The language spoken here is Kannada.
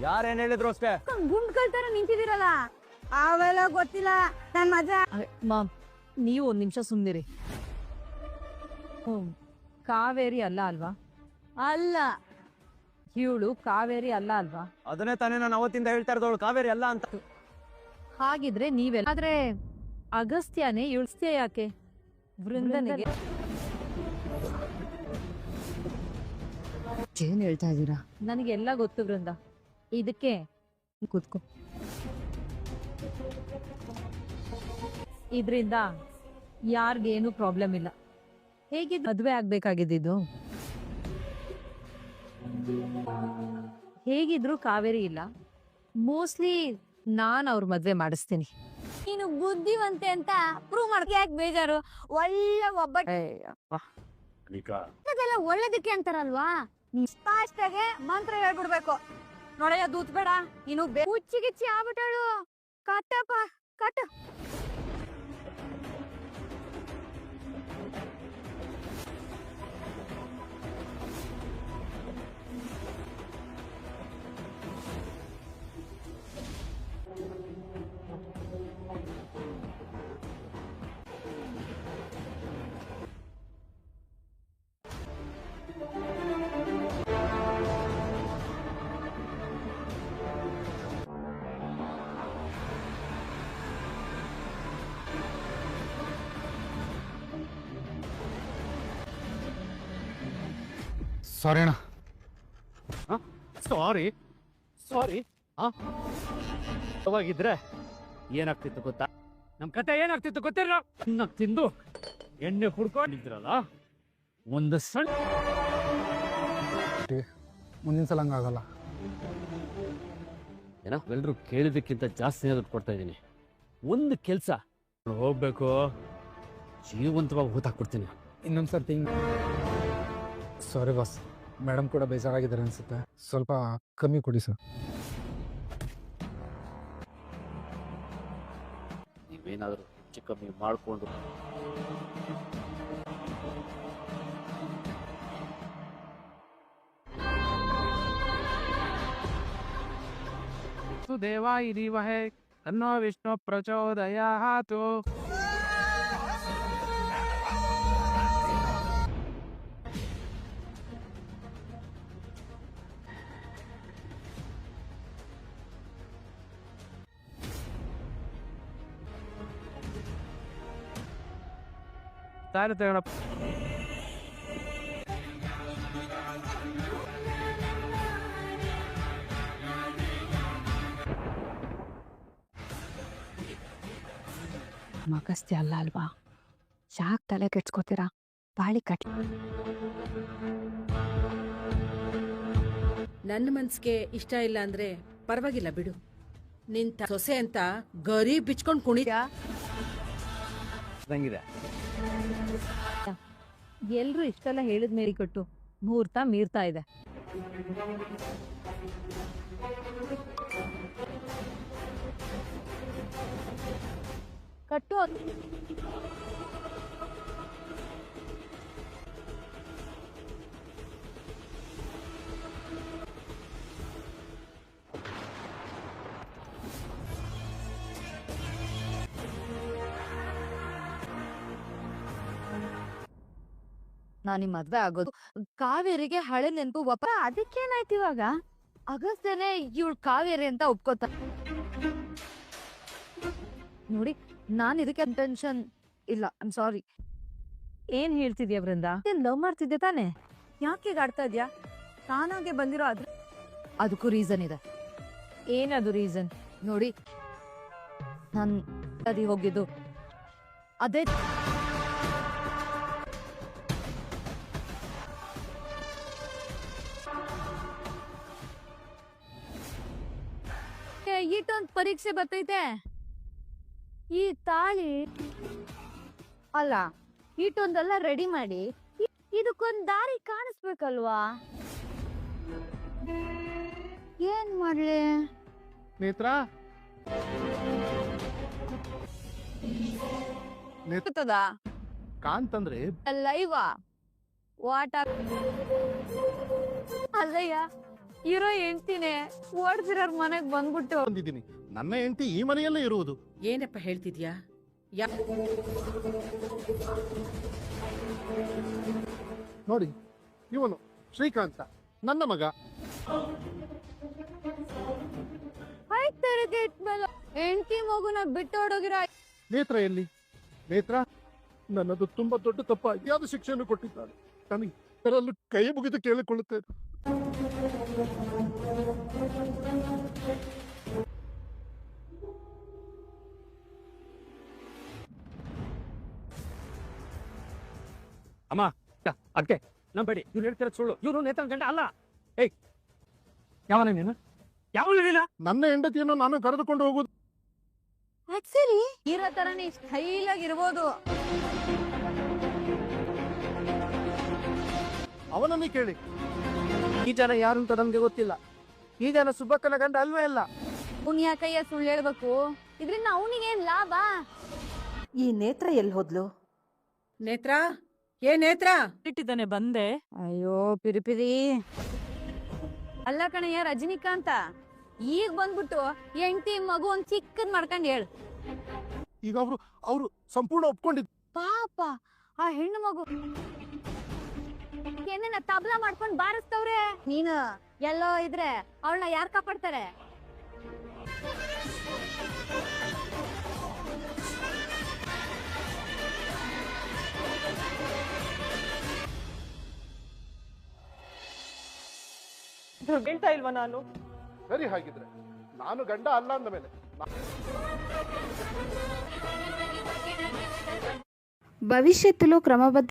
ಯಾರೇನ್ ಹೇಳಿದ್ರು ಅಷ್ಟೇ. ಗುಂಡ್ಕಲ್ ತರ ನಿಂತಿದ್ದೀರಲ್ಲ ಅವೆಲ್ಲ ಗೊತ್ತಿಲ್ಲ ನನ್ ಮಜಾ. ಮಾಮ್ ನೀವು ಒಂದ್ ನಿಮಿಷ ಸುಮ್ನಿರಿ. ಕಾವೇರಿ ಅಲ್ಲ ಅಲ್ವಾ? ಅಲ್ಲ. ಇವಳು ಕಾವೇರಿ ಅಲ್ಲ ಅಲ್ವಾ? ಅದನ್ನೇ ತಾನೇ ನಾನು ಅವತ್ತಿಂದ ಹೇಳ್ತಾ ಇರೋದವಳು ಕಾವೇರಿ ಅಲ್ಲ ಅಂತ. ಹಾಗಿದ್ರೆ ನೀವೆಲ್ಲ ಆದ್ರೆ ಅಗಸ್ತ್ಯನೇ ಇಳಿಸ್ತೀಯ ಯಾಕೆ ವೃಂದನಿಗೆ? ಏನ್ ಹೇಳ್ತಾ ಇದ್ದೀರಾ? ನನಗೆಲ್ಲ ಗೊತ್ತು ವೃಂದ. ಇದಕ್ಕೆ ಕೂತ್ಕೋ. ಇದ್ರಿಂದ ಯಾರಿಗೇನು ಪ್ರಾಬ್ಲಮ್ ಇಲ್ಲ. ಹೇಗಿದ್ ಮದ್ವೆ ಆಗ್ಬೇಕಾಗಿದ್ದು? ಹೇಗಿದ್ರು ಕಾವೇರಿ ಇಲ್ಲ. ಮೋಸ್ಟ್ಲಿ ನಾನ್ ಅವ್ರ ಮದ್ವೆ ಮಾಡಿಸ್ತೀನಿ. ನೀನು ಬುದ್ಧಿವಂತೆ ಅಂತ ಪ್ರೂವ್ ಮಾಡಕ್ಕೆ ಯಾಕೆ ಬೇಜಾರು? ಒಳ್ಳೆ ಒಬ್ಬ ಒಳ್ಳೇದಕ್ಕೆ ಅಂತಾರಲ್ವಾ? ಫಾಸ್ಟಾಗೆ ಮಂತ್ರ ಹೇಳ್ಬಿಡ್ಬೇಕು. ನೋಡಯ್ಯ ದೂತ್ ಬೇಡ, ನೀನು ಹುಚ್ಚಿಗಿಚ್ಚಿ ಆಗ್ಬಿಟ್ಟಳು. ಕಟ್ಟಪ್ಪ ಕಟ್ಟು. ಸಾರಿ ಅಣ್ಣ. ಸಾರಿ ಸಾರಿ. ಅವಾಗಿದ್ರೆ ಏನಾಗ್ತಿತ್ತು ಗೊತ್ತಾ? ನಮ್ ಕತೆ ಏನಾಗ್ತಿತ್ತು ಗೊತ್ತಿಲ್ಲ. ತಿಂದು ಎಣ್ಣೆ ಕುಡ್ಕೊಂಡಿದ್ರಲ್ಲ, ಒಂದು ಸಣ್ಣ ಮುಂದಿನ ಸಲ ಹಂಗಾಗಲ್ಲ. ಏನೋ ಎಲ್ರು ಕೇಳಿದಕ್ಕಿಂತ ಜಾಸ್ತಿ ದುಡ್ಡು ಕೊಡ್ತಾ ಇದ್ದೀನಿ. ಒಂದು ಕೆಲಸ ಹೋಗ್ಬೇಕು, ಜೀವಂತವಾಗಿ ಹೂತಾಕ್ಬಿಡ್ತೀನಿ. ಇನ್ನೊಂದ್ಸರ್ತಿ ಸಾರಿ ಬಾಸ್, ಮೇಡಮ್ ಕೂಡ ಬೇಜಾರಾಗಿದ್ದಾರೆ ಅನ್ಸುತ್ತೆ. ಸ್ವಲ್ಪ ಕಮ್ಮಿ ಕೊಡಿ ಸರ್. ನೀವೇನಾದರೂ ಹೆಚ್ಚು ಕಮ್ಮಿ ಮಾಡಿಕೊಂಡು ದೇವಾ ಇದೀವಹೇ ತನ್ನೋ ವಿಷ್ಣು ಪ್ರಚೋದಯಾತು. ತಾರತಗಳ ಅಗಸ್ತ್ಯ ಅಲ್ಲ ಅಲ್ವಾ? ಯಾಕೆ ತಲೆ ಕೆಡ್ಸ್ಕೊತೀರಾ? ಬಾಳಿ ಕಟ್ಟಿ. ನನ್ನ ಮನ್ಸಿಗೆ ಇಷ್ಟ ಇಲ್ಲ ಅಂದ್ರೆ ಪರವಾಗಿಲ್ಲ ಬಿಡು. ನಿಂತ ಸೊಸೆ ಅಂತ ಗರಿ ಬಿಚ್ಕೊಂಡ್ ಕುಣಿದ್ಯಾ? ಎಲ್ರು ಇಷ್ಟೆಲ್ಲ ಹೇಳಿದ ಮೇರಿ ಕೊಟ್ಟು ಮುಹೂರ್ತ ಮೀರ್ತಾ ಇದೆ. ಕಟ್ಟು. ನಾನಿಮ್ ಮದ್ವೆ ಆಗೋದು ಕಾವೇರಿಗೆ ಹಳೆ ನೆನಪು ಒಪ್ಪ. ಅದಕ್ಕೇನಾಯ್ತು ಇವಾಗ? ಅಗಸ್ತ್ಯನೇ ಇವಳು ಕಾವೇರಿ ಅಂತ ಒಪ್ಕೋತ ನೋಡಿ. ನಾನ್ ಇದಕ್ಕೆ ಟೆನ್ಷನ್ ಇಲ್ಲ. I'm sorry. ಏನ್ ಹೇಳ್ತಿದ್ಯಾ ವೃಂದ? ಏನ್ ಲವ್ ಮಾಡ್ತಿದ್ದೆ ತಾನೆ? ಯಾಕೆ ಆಡ್ತಾ ಇದ್ಯಾ? ತಾನಾಗೆ ಬಂದಿರೋ ಅದಕ್ಕೂ ರೀಸನ್ ಇದೆ. ಏನದು ರೀಸನ್? ನೋಡಿ, ನಾನ್ ಹೋಗಿದ್ದು ಅದೇ ಇಟ್ಟೊಂದ್ ಪರೀಕ್ಷೆ ಬರ್ತೈತೆ. ಈ ತಾಳಿ ಅಲ್ಲ, ಇಟ್ಟೊಂದೆಲ್ಲ ರೆಡಿ ಮಾಡಿ ಇದಕ್ಕೊಂದ್ ದಾರಿ ಕಾಣಿಸ್ಬೇಕಲ್ವಾ? ಏನ್ ಮಾಡ್ಲಿ? ನೇತ್ರ ಕಾಂತಂದ್ರೆ ಲೈವ ವಾಟ ಅಲ್ಲಯ್ಯ, ಇರೋ ಹೆಂಡ್ತಿನೇ ಓಡ್ಸಿರೋರ್ ಮನೆಗ್ ಬಂದ್ಬಿಟ್ಟು ಬಂದಿದ್ದೀನಿ. ನನ್ನ ಹೆಂಡತಿ ಈ ಮನೆಯಲ್ಲೇ ಇರುವುದು. ಏನಪ್ಪ ಹೇಳ್ತಿದ್ಯಾ? ನೋಡಿ, ಇವನು ಶ್ರೀಕಾಂತ, ನನ್ನ ಮಗ. ಹೆಂಡತಿ ಮಗುನ ಬಿಟ್ಟೋಡೋಗಿರೋ ನೇತ್ರ ಎಲ್ಲಿ? ನೇತ್ರ, ನನ್ನದು ತುಂಬಾ ದೊಡ್ಡ ತಪ್ಪ. ಯಾವ್ದು ಶಿಕ್ಷೆಯನ್ನು ಕೊಟ್ಟಿದ್ದಾಳೆ ನನಗೆ. ಅದರಲ್ಲೂ ಕೈ ಮುಗಿದು ಕೇಳಿಕೊಳ್ಳುತ್ತೇನೆ. ಅಮ್ಮ ಅದಕ್ಕೆ ನಂಬೇಡಿ, ಇವ್ರು ಹೇಳ್ತಿರೋ ಸುಳ್ಳು. ಇವ್ರು ನೇತನ್ ಗಂಡ ಅಲ್ಲ. ಏಯ್, ಯಾವನ ನೀನು? ಯಾವ ನೀನ? ನನ್ನ ಹೆಂಡತಿಯನ್ನು ನಾನು ಕರೆದುಕೊಂಡು ಹೋಗುವುದು. ಸರಿ ಇರೋ ತರನೇ ಸ್ಟೈಲ್ ಆಗಿರ್ಬೋದು. ಅವನನ್ನೇ ಕೇಳಿ. ಈ ಜನ ಯಾರು ಅಂತ ನಮ್ಗೆ ಗೊತ್ತಿಲ್ಲ. ಈ ಜನ ಸುಬ್ಬಕ್ಕನ ಗಂಡ ಅಲ್ವೇ ಅಲ್ಲ. ಪುಣ್ಯ ಕೈಯ ಸುಳ್ಳು ಹೇಳ್ಬೇಕು, ಇದ್ರಿಂದ ಅವನಿಗೇನ್ ಲಾಭ? ಈ ನೇತ್ರ ಎಲ್ಲಿ ಹೋದ್ಲು? ನೇತ್ರ, ಏ ನೇತ್ರ, ಇಟ್ಟಿದ್ದಾನೆ ಬಂದೆ. ಅಯ್ಯೋ ಪಿರಿಪಿರಿ. ಅಲ್ಲ ಕಣಯ್ಯ ರಜನಿಕಾಂತ, ಈಗ ಬಂದ್ಬಿಟ್ಟು ಹೆಂಡತಿ ಮಗು ಒಂದ್ ಚಿಕ್ಕದ್ ಮಾಡ್ಕೊಂಡ್ ಹೇಳು. ಈಗ ಅವರು ಸಂಪೂರ್ಣ ಒಪ್ಕೊಂಡಿದ್ದು. ಪಾಪ ಆ ಹೆಣ್ಣು ಮಗು ಏನೇನ ತಬ್ಲಾ ಮಾಡ್ಕೊಂಡ್ ಬಾರಿಸ್ತವ್ರೆ. ನೀನು ಎಲ್ಲೋ ಇದ್ರೆ ಅವಳನ್ನ ಯಾರ್ ಕಾಪಾಡ್ತಾರೆ? ಹೇಳ್ತಾ ಇಲ್ವಾ ನಾನು? ಸರಿ, ಹಾಗಿದ್ರೆ ನಾನು ಗಂಡ ಅಲ್ಲ ಅಂದ ಮೇಲೆ భవిష్యత్తులో క్రమబద్ధ